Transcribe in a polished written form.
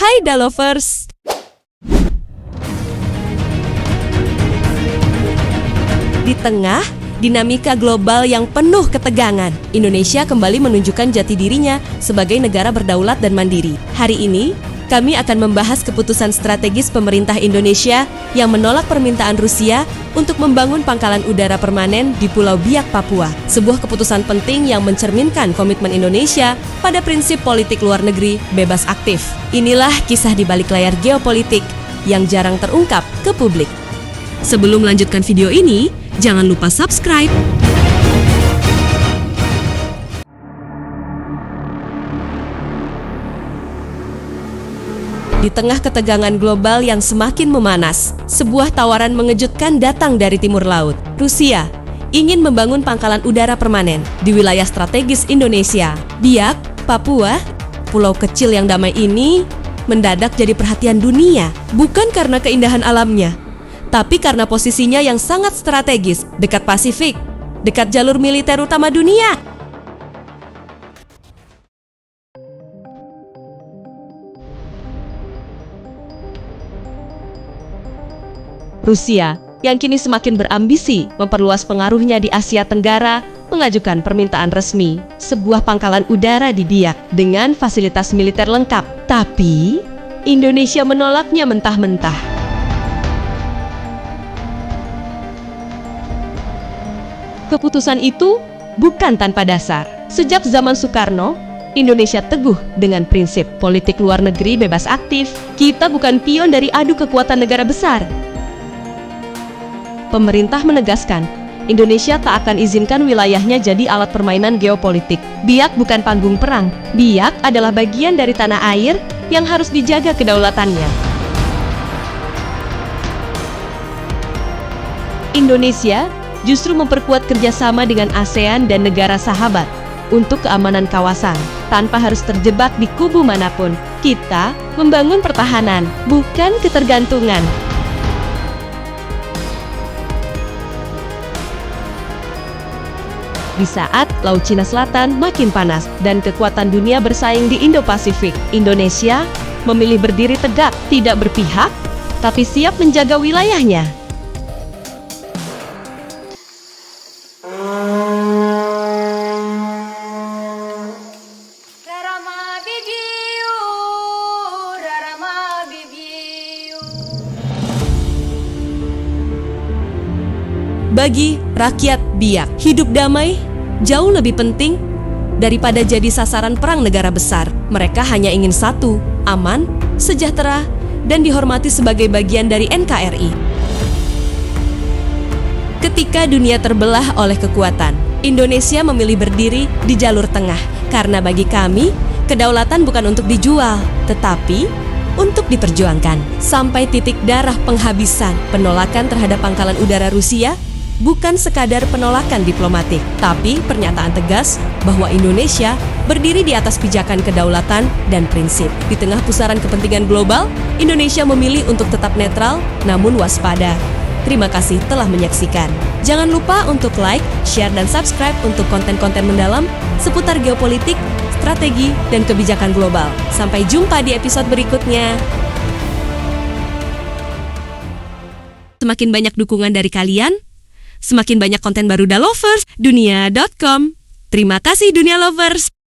Hai Dalovers! Di tengah dinamika global yang penuh ketegangan, Indonesia kembali menunjukkan jati dirinya sebagai negara berdaulat dan mandiri. Hari ini, kami akan membahas keputusan strategis pemerintah Indonesia yang menolak permintaan Rusia untuk membangun pangkalan udara permanen di Pulau Biak, Papua. Sebuah keputusan penting yang mencerminkan komitmen Indonesia pada prinsip politik luar negeri bebas aktif. Inilah kisah di balik layar geopolitik yang jarang terungkap ke publik. Sebelum melanjutkan video ini, jangan lupa subscribe. Di tengah ketegangan global yang semakin memanas, sebuah tawaran mengejutkan datang dari timur laut. Rusia ingin membangun pangkalan udara permanen di wilayah strategis Indonesia. Biak, Papua, pulau kecil yang damai ini mendadak jadi perhatian dunia, bukan karena keindahan alamnya, tapi karena posisinya yang sangat strategis, dekat Pasifik, dekat jalur militer utama dunia. Rusia yang kini semakin berambisi memperluas pengaruhnya di Asia Tenggara mengajukan permintaan resmi sebuah pangkalan udara di Biak dengan fasilitas militer lengkap. Tapi Indonesia menolaknya mentah-mentah. Keputusan itu bukan tanpa dasar. Sejak zaman Soekarno, Indonesia teguh dengan prinsip politik luar negeri bebas aktif. Kita bukan pion dari adu kekuatan negara besar. Pemerintah menegaskan, Indonesia tak akan izinkan wilayahnya jadi alat permainan geopolitik. Biak bukan panggung perang. Biak adalah bagian dari tanah air yang harus dijaga kedaulatannya. Indonesia justru memperkuat kerjasama dengan ASEAN dan negara sahabat untuk keamanan kawasan, tanpa harus terjebak di kubu manapun. Kita membangun pertahanan, bukan ketergantungan. Di saat Laut Cina Selatan makin panas dan kekuatan dunia bersaing di Indo-Pasifik, Indonesia memilih berdiri tegak, tidak berpihak, tapi siap menjaga wilayahnya. Bagi rakyat Biak, hidup damai jauh lebih penting daripada jadi sasaran perang negara besar. Mereka hanya ingin satu, aman, sejahtera, dan dihormati sebagai bagian dari NKRI. Ketika dunia terbelah oleh kekuatan, Indonesia memilih berdiri di jalur tengah. Karena bagi kami, kedaulatan bukan untuk dijual, tetapi untuk diperjuangkan. Sampai titik darah penghabisan, penolakan terhadap pangkalan udara Rusia bukan sekadar penolakan diplomatik, tapi pernyataan tegas bahwa Indonesia berdiri di atas pijakan kedaulatan dan prinsip. Di tengah pusaran kepentingan global, Indonesia memilih untuk tetap netral namun waspada. Terima kasih telah menyaksikan. Jangan lupa untuk like, share, dan subscribe untuk konten-konten mendalam seputar geopolitik, strategi, dan kebijakan global. Sampai jumpa di episode berikutnya. Semakin banyak dukungan dari kalian, semakin banyak konten baru Dalovers, dunia.com. Terima kasih Dunia Lovers.